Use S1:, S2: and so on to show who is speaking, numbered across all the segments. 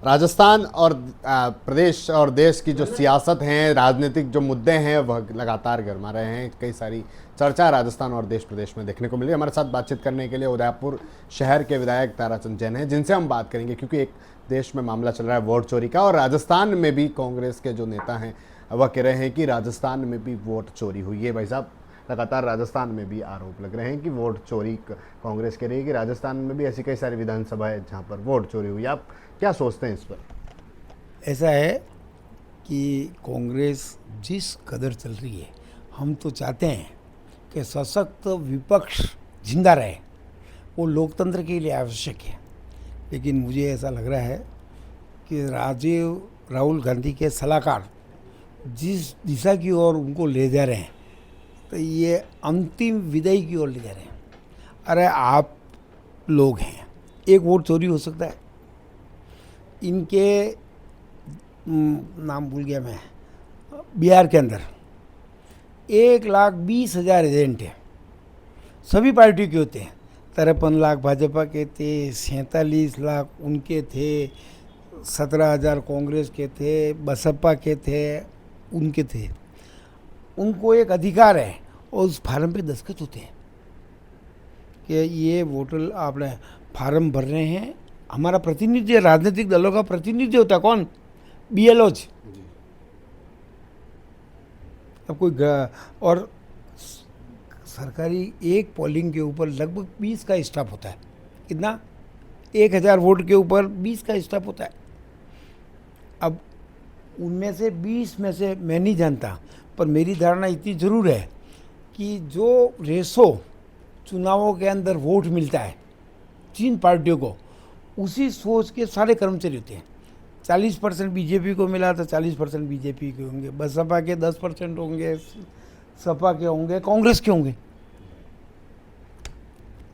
S1: राजस्थान और प्रदेश और देश की जो सियासत है, राजनीतिक जो मुद्दे हैं वह लगातार गरमा रहे हैं। कई सारी चर्चा राजस्थान और देश प्रदेश में देखने को मिली। हमारे साथ बातचीत करने के लिए उदयपुर शहर के विधायक ताराचंद जैन हैं, जिनसे हम बात करेंगे, क्योंकि एक देश में मामला चल रहा है वोट चोरी का, और राजस्थान में भी कांग्रेस के जो नेता हैं वह कह रहे हैं कि राजस्थान में भी वोट चोरी हुई है। भाई साहब, लगातार राजस्थान में भी आरोप लग रहे हैं कि वोट चोरी कांग्रेस कह रही है कि राजस्थान में भी ऐसी कई सारी विधानसभा है जहां पर वोट चोरी हुई। आप क्या सोचते हैं इस पर?
S2: ऐसा है कि कांग्रेस जिस कदर चल रही है, हम तो चाहते हैं कि सशक्त विपक्ष जिंदा रहे, वो लोकतंत्र के लिए आवश्यक है। लेकिन मुझे ऐसा लग रहा है कि राहुल गांधी के सलाहकार जिस दिशा की ओर उनको ले जा रहे हैं, तो ये अंतिम विदाई की ओर ले जा रहे हैं। अरे आप लोग हैं, एक वोट चोरी हो सकता है। इनके नाम भूल गया मैं, बिहार के अंदर 1,20,000 एजेंट हैं, सभी पार्टी के होते हैं। 53 लाख भाजपा के थे, 47 लाख उनके थे, 17,000 कांग्रेस के थे, बसपा के थे, उनके थे। उनको एक अधिकार है और उस फार्म पे दस्तखत होते हैं कि ये वोटर आपने फार्म भर रहे हैं। हमारा प्रतिनिधि, राजनीतिक दलों का प्रतिनिधि होता है कौन? बीएलओज। अब कोई और सरकारी एक पोलिंग के ऊपर लगभग 20 का स्टाफ होता है। कितना? 1,000 वोट के ऊपर 20 का स्टाफ होता है। अब उनमें से 20 में से मैं नहीं जानता, पर मेरी धारणा इतनी ज़रूर है कि जो रेशो चुनावों के अंदर वोट मिलता है जिन पार्टियों को, उसी सोच के सारे कर्मचारी होते हैं। 40% बीजेपी को मिला तो 40% बीजेपी के होंगे, बसपा के 10% होंगे, सपा के होंगे, कांग्रेस के होंगे।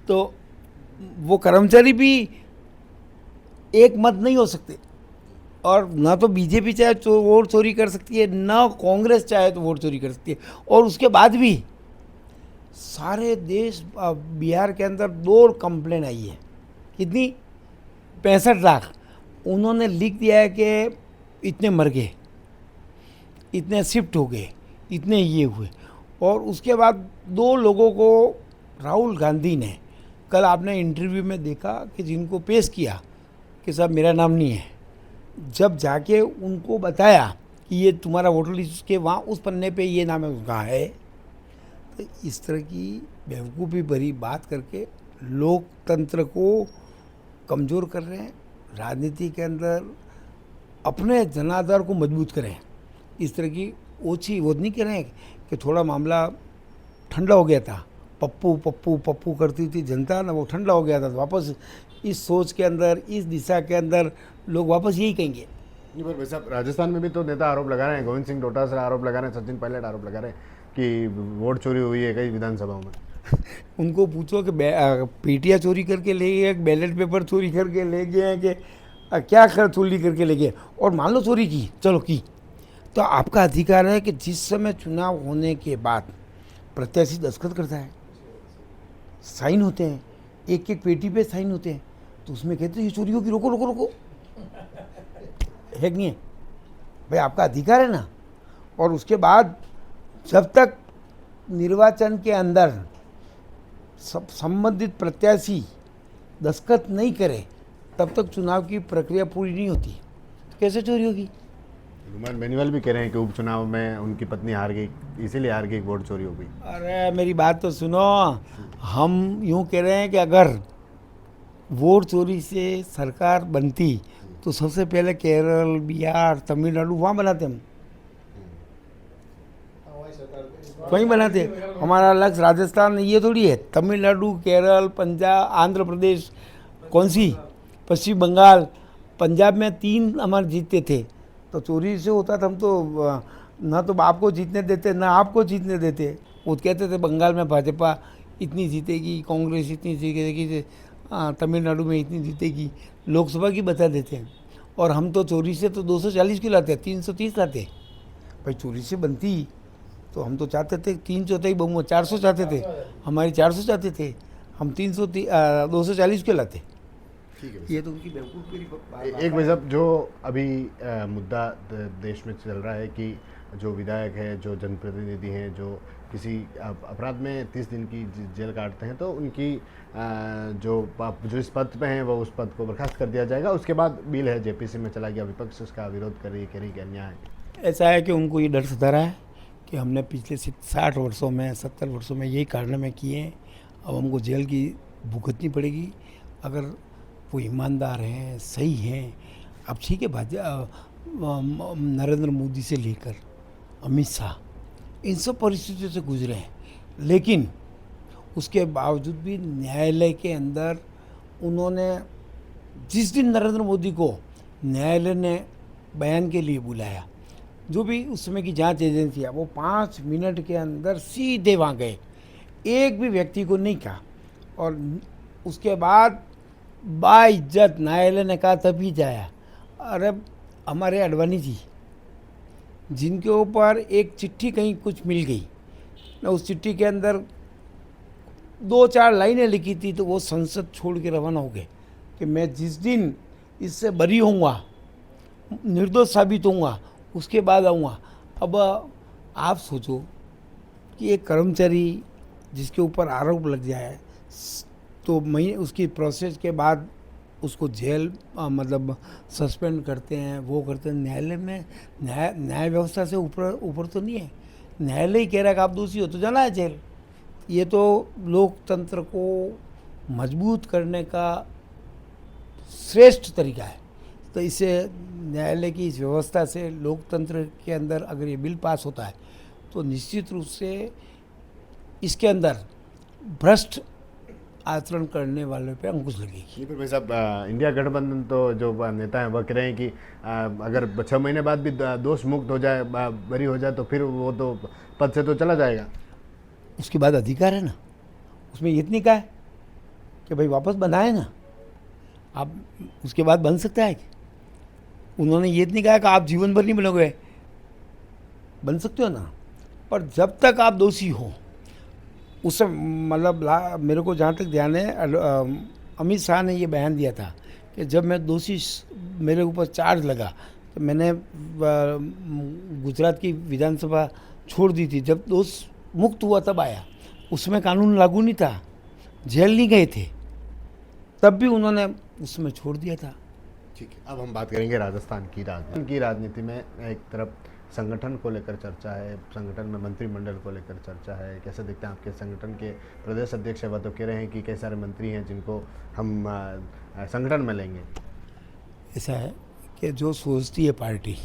S2: तो वो कर्मचारी भी एक मत नहीं हो सकते, और ना तो बीजेपी चाहे तो वोट चोरी कर सकती है, ना कांग्रेस चाहे तो वोट चोरी कर सकती है। और उसके बाद भी सारे देश, बिहार के अंदर 2 कंप्लेन आई है। कितनी? 65 लाख। उन्होंने लिख दिया है कि इतने मर गए, इतने शिफ्ट हो गए, इतने ये हुए। और उसके बाद 2 लोगों को राहुल गांधी ने, कल आपने इंटरव्यू में देखा कि जिनको पेश किया कि साहब मेरा नाम नहीं है, जब जाके उनको बताया कि ये तुम्हारा वोटर लिस्ट के वहाँ उस पन्ने पे ये नाम है, उसका है। तो इस तरह की बेवकूफ़ी भरी बात करके लोकतंत्र को कमज़ोर कर रहे हैं। राजनीति के अंदर अपने जनाधार को मजबूत करें। इस तरह की ओछी वो नहीं कह रहे हैं कि थोड़ा मामला ठंडा हो गया था, पप्पू पप्पू पप्पू करती थी जनता ना, वो ठंडा हो गया था, तो वापस इस सोच के अंदर, इस दिशा के अंदर लोग वापस यही कहेंगे।
S1: नहीं, पर वैसे राजस्थान में भी तो नेता आरोप लगा रहे हैं। गोविंद सिंह डोटासरा आरोप लगा रहे हैं, सचिन पायलट आरोप लगा रहे हैं कि वोट चोरी हुई है कई विधानसभाओं में।
S2: उनको पूछो कि पेटियाँ चोरी करके ले गए, बैलेट पेपर चोरी करके ले गए, कि क्या कर चोरी करके ले गए। और मान लो चोरी की, चलो की, तो आपका अधिकार है कि जिस समय चुनाव होने के बाद प्रत्याशी दस्तखत करता है, साइन होते हैं, एक एक पेटी पे साइन होते हैं, तो उसमें कहते हैं ये चोरी होगी, रोको रोको रोको, है कि नहीं है भाई? आपका अधिकार है ना। और उसके बाद जब तक निर्वाचन के अंदर सब संबंधित प्रत्याशी दस्तखत नहीं करे, तब तक चुनाव की प्रक्रिया पूरी नहीं होती। तो कैसे चोरी होगी?
S1: हनुमान बेनीवाल भी कह रहे हैं कि उपचुनाव में उनकी पत्नी हार गई, इसीलिए हार गई, वोट चोरी हो गई।
S2: अरे मेरी बात तो सुनो, हम यूँ कह रहे हैं कि अगर वोट चोरी से सरकार बनती तो सबसे पहले केरल, बिहार, तमिलनाडु वहाँ बनाते हम, वहीं बनाते। हमारा लक्ष्य राजस्थान ये थोड़ी है। तमिलनाडु, केरल, पंजाब, आंध्र प्रदेश, कौन सी, पश्चिम बंगाल, पंजाब में 3 हमारे जीतते थे। तो चोरी से होता था, हम तो ना तो आपको जीतने देते ना आपको जीतने देते। वो कहते थे बंगाल में भाजपा इतनी जीतेगी, कांग्रेस इतनी जीतेगी, तमिलनाडु में इतनी जीतेगी, लोकसभा की बता देते हैं। और हम तो चोरी से तो 240 की लाते, 330 लाते। भाई चोरी से बनती तो हम तो चाहते थे 3/4 बहुमत, 400 चाहते थे, हमारी 400 चाहते थे, हम 240 के लाते।
S1: ठीक है।
S2: ये तो उनकी बेवकूफ़ी की बात
S1: एक भाई साहब, जो अभी मुद्दा देश में चल रहा है कि जो विधायक है, जो जनप्रतिनिधि हैं, जो किसी अपराध में 30 दिन की जेल काटते हैं, तो उनकी जो इस पद पे हैं वो उस पद को बर्खास्त कर दिया जाएगा। उसके बाद बिल है जेपीसी में चला गया, विपक्ष उसका विरोध कर रही, कह रही कि अन्याय है।
S2: ऐसा है कि उनको ये डर सता रहा है कि हमने पिछले 60 वर्षों में 70 वर्षों में यही कारनामे किए हैं, अब हमको जेल की भुगतनी पड़ेगी। अगर वो ईमानदार हैं, सही हैं, अब ठीक है, नरेंद्र मोदी से लेकर अमित शाह इन सब परिस्थितियों से गुजरे हैं, लेकिन उसके बावजूद भी न्यायालय के अंदर उन्होंने, जिस दिन नरेंद्र मोदी को न्यायालय ने बयान के लिए बुलाया, जो भी उस समय की जांच एजेंसी है, वो 5 मिनट के अंदर सीधे वहाँ गए, एक भी व्यक्ति को नहीं कहा। और उसके बाद बाइज्जत न्यायालय ने कहा तभी जाया। अरे हमारे अडवाणी जी, जिनके ऊपर एक चिट्ठी कहीं कुछ मिल गई, मैं उस चिट्ठी के अंदर 2-4 लाइनें लिखी थी, तो वो संसद छोड़ के रवाना हो गए कि मैं जिस दिन इससे बरी होऊंगा, निर्दोष साबित होऊंगा, उसके बाद आऊँगा। अब आप सोचो कि एक कर्मचारी जिसके ऊपर आरोप लग जाए, तो महीने उसकी प्रोसेस के बाद उसको जेल मतलब सस्पेंड करते हैं, वो करते हैं। न्यायालय में न्याय व्यवस्था से ऊपर तो नहीं है। न्यायालय ही कह रहा है कि आप दोषी हो तो जाना है जेल। ये तो लोकतंत्र को मजबूत करने का श्रेष्ठ तरीका है। तो इससे न्यायालय की इस व्यवस्था से लोकतंत्र के अंदर अगर ये बिल पास होता है तो निश्चित रूप से इसके अंदर भ्रष्ट आचरण करने वालों पे अंकुश लगेगी।
S1: भाई साहब, इंडिया गठबंधन तो जो नेता हैं वह कह रहे हैं कि अगर 6 महीने बाद भी दोष मुक्त हो जाए, बरी हो जाए, तो फिर वो तो पद से तो चला जाएगा।
S2: उसके बाद अधिकार है ना, उसमें ये नहीं कहा है कि भाई वापस बनाए ना, आप उसके बाद बन सकता है। उन्होंने ये नहीं कहा कि आप जीवन भर नहीं बनोगे, बन सकते हो ना, पर जब तक आप दोषी हो, उससे मतलब मेरे को जहाँ तक ध्यान है, अमित शाह ने ये बयान दिया था कि जब मैं दोषी, मेरे ऊपर चार्ज लगा, तो मैंने गुजरात की विधानसभा छोड़ दी थी। जब दोष मुक्त हुआ तब आया, उसमें कानून लागू नहीं था, जेल नहीं गए थे, तब भी उन्होंने उसमें छोड़ दिया था।
S1: ठीक है, अब हम बात करेंगे राजस्थान की राजनीति में एक तरफ संगठन को लेकर चर्चा है, संगठन में मंत्रिमंडल को लेकर चर्चा है। कैसे देखते हैं आपके संगठन के प्रदेश अध्यक्ष? वह तो कह रहे हैं कि कई सारे मंत्री हैं जिनको हम संगठन में लेंगे।
S2: ऐसा है कि जो सोचती है पार्टी,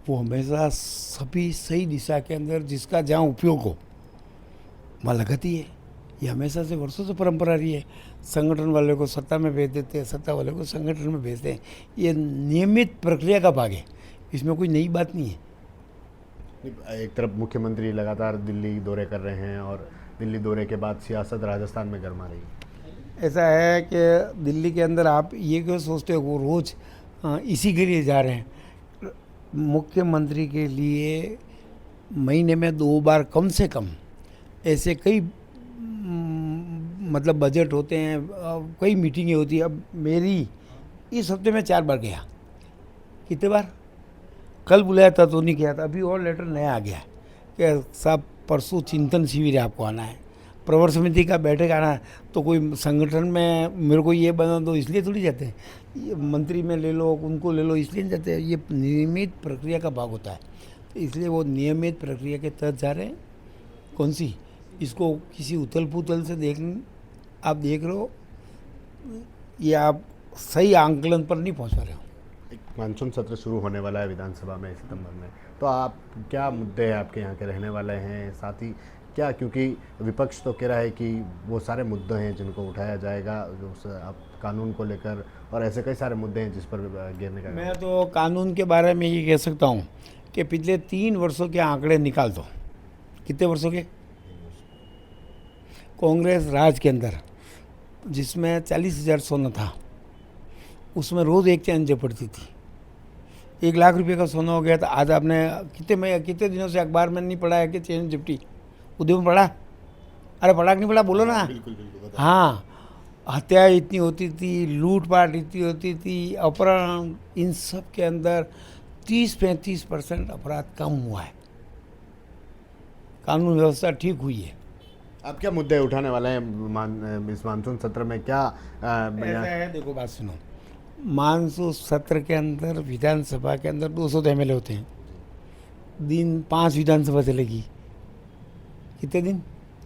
S2: वो हमेशा सभी सही दिशा के अंदर जिसका जहाँ उपयोग हो वहाँ लगाती है। ये हमेशा से वर्षों से परंपरा रही है। संगठन वाले को सत्ता में भेज देते हैं, सत्ता वाले को संगठन में भेजते हैं। ये नियमित प्रक्रिया का भाग है, इसमें कोई नई बात नहीं है।
S1: एक तरफ मुख्यमंत्री लगातार दिल्ली दौरे कर रहे हैं और दिल्ली दौरे के बाद सियासत राजस्थान में गर्मा रही है।
S2: ऐसा है कि दिल्ली के अंदर आप ये क्यों सोचते हो वो रोज़ इसी के लिए जा रहे हैं? मुख्यमंत्री के लिए महीने में 2 बार कम से कम ऐसे कई मतलब बजट होते हैं, कई मीटिंगें होती हैं। अब मेरी इस हफ्ते में 4 बार गया। कितने बार? कल बुलाया था तो नहीं किया था, अभी और लेटर नया आ गया कि साहब परसों चिंतन शिविर है, आपको आना है, प्रवर समिति का बैठक आना है। तो कोई संगठन में मेरे को ये बना दो इसलिए थोड़ी जाते हैं, ये मंत्री में ले लो, उनको ले लो, इसलिए नहीं जाते हैं। ये नियमित प्रक्रिया का भाग होता है, तो इसलिए वो नियमित प्रक्रिया के तहत जा रहे हैं। कौन सी, इसको किसी उथल पुथल से आप देख रहे हो, ये आप सही आंकलन पर नहीं पहुँच पा रहे हो।
S1: मानसून सत्र शुरू होने वाला है विधानसभा में सितंबर में, तो आप क्या मुद्दे आपके यहाँ के रहने वाले हैं? साथ ही क्या, क्योंकि विपक्ष तो कह रहा है कि वो सारे मुद्दे हैं जिनको उठाया जाएगा, जो आप कानून को लेकर, और ऐसे कई सारे मुद्दे हैं जिस पर गिरने का।
S2: मैं तो कानून के बारे में ये कह सकता हूँ कि पिछले 3 वर्षों के आंकड़े निकाल दो। कितने वर्षों के? कांग्रेस राज के अंदर जिसमें 40,000 सोना था, उसमें रोज़ एक चैन झपटती थी। 1 लाख रुपए का सोना हो गया था। आज आपने कितने दिनों से अखबार में नहीं पढ़ा है कि चैन झपटी? उद्योग में पढ़ा? अरे पढ़ा कि नहीं पढ़ा, बोलो ना।
S1: बिल्कुल बिल्कुल।
S2: हाँ, हत्याएं इतनी होती थी, लूटपाट इतनी होती थी, अपहरण, इन सब के अंदर 30-35% अपराध कम हुआ है, कानून व्यवस्था ठीक हुई है।
S1: आप क्या मुद्दे उठाने वाले हैं इस मानसून सत्र में? क्या
S2: ऐसा है, देखो बात सुनो, मानसून सत्र के अंदर विधानसभा के अंदर 200 एमएलए होते हैं, दिन 5 विधानसभा चलेगी, कितने दिन?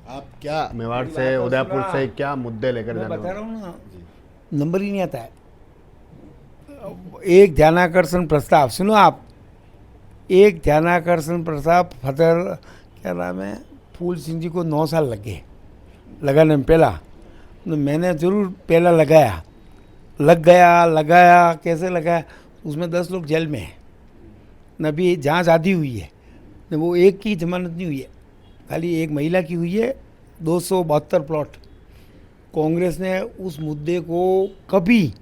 S1: आप क्या मेवाड़ से, उदयपुर से क्या मुद्दे लेकर
S2: मैं
S1: जाने
S2: बता
S1: वाले?
S2: रहा हूँ ना, नंबर ही नहीं आता है। एक ध्यानाकर्षण प्रस्ताव सुनो आप, एक ध्यानाकर्षण प्रस्ताव फतर, क्या नाम है, फूल सिंह जी को 9 साल लग गए लगाने में। पहला तो मैंने ज़रूर पहला लगाया, कैसे लगाया, उसमें 10 लोग जेल में हैं, न अभी जांच आधी हुई है, न वो एक की जमानत नहीं हुई है, खाली एक महिला की हुई है। 272 प्लॉट। कांग्रेस ने उस मुद्दे को कभी,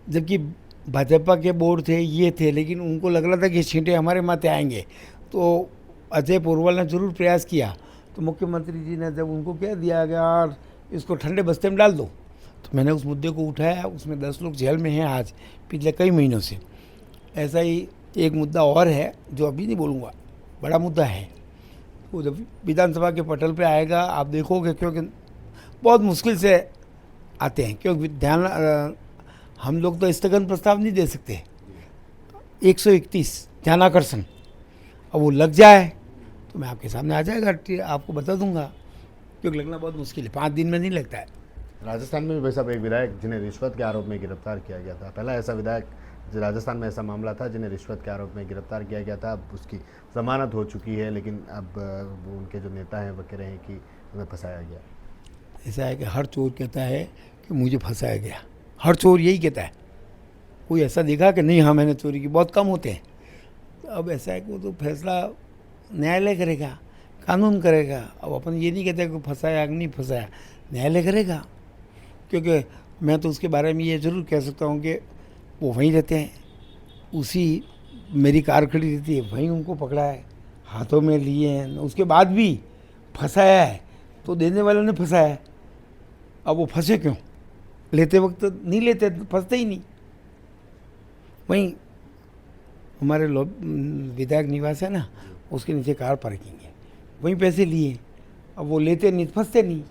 S2: जबकि भाजपा के बोर्ड थे, ये थे, लेकिन उनको लग रहा था कि छींटे हमारे माथे आएंगे, तो अजय पुरवाल ने जरूर प्रयास किया। तो मुख्यमंत्री जी ने जब उनको कह दिया कि यार इसको ठंडे बस्ते में डाल दो, तो मैंने उस मुद्दे को उठाया। उसमें 10 लोग जेल में हैं आज, पिछले कई महीनों से। ऐसा ही एक मुद्दा और है जो अभी नहीं बोलूँगा, बड़ा मुद्दा है, वो जब विधानसभा के पटल पे आएगा आप देखोगे, क्योंकि बहुत मुश्किल से आते हैं, क्योंकि हम लोग तो स्थगन प्रस्ताव नहीं दे सकते। 131 ध्यानाकर्षण, अब वो लग जाए तो मैं आपके सामने आ जाएगा, आपको बता दूंगा, क्योंकि लगना बहुत मुश्किल है, 5 दिन में नहीं लगता है।
S1: राजस्थान में भी भाई साहब एक विधायक जिन्हें रिश्वत के आरोप में गिरफ्तार किया गया था, पहला ऐसा विधायक राजस्थान में ऐसा मामला था जिन्हें रिश्वत के आरोप में गिरफ्तार किया गया था। अब उसकी जमानत हो चुकी है, लेकिन अब वो उनके जो नेता हैं वो कह रहे हैं कि उन्हें फंसाया गया।
S2: ऐसा है कि हर चोर कहता है कि मुझे फंसाया गया, हर चोर यही कहता है। कोई ऐसा देखा कि नहीं हाँ मैंने चोरी की, बहुत कम होते हैं। तो अब ऐसा है कि वो तो फैसला न्यायालय करेगा, कानून करेगा। अब अपन ये नहीं कहते कि फंसाया कि नहीं फंसाया, न्यायालय करेगा। क्योंकि मैं तो उसके बारे में ये ज़रूर कह सकता हूँ कि वो वहीं रहते हैं, उसी मेरी कार खड़ी रहती है, वहीं उनको पकड़ा है, हाथों में लिए हैं, उसके बाद भी फंसाया है, तो देने वाले ने फंसाया है। अब वो फंसे क्यों? लेते वक्त नहीं लेते, फंसते ही नहीं। वहीं हमारे विधायक निवास है ना, उसके नीचे कार पार्किंग है, वहीं पैसे लिए, अब वो लेते नहीं, फंसते नहीं।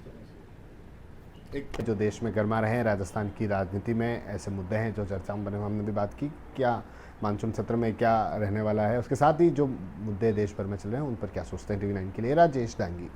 S1: एक जो देश में गरमा रहे हैं राजस्थान की राजनीति में, ऐसे मुद्दे हैं जो चर्चा में बने, हमने भी बात की क्या मानसून सत्र में क्या रहने वाला है, उसके साथ ही जो मुद्दे देश भर में चल रहे हैं उन पर क्या सोचते हैं। TV9 के लिए राजेश डांगी।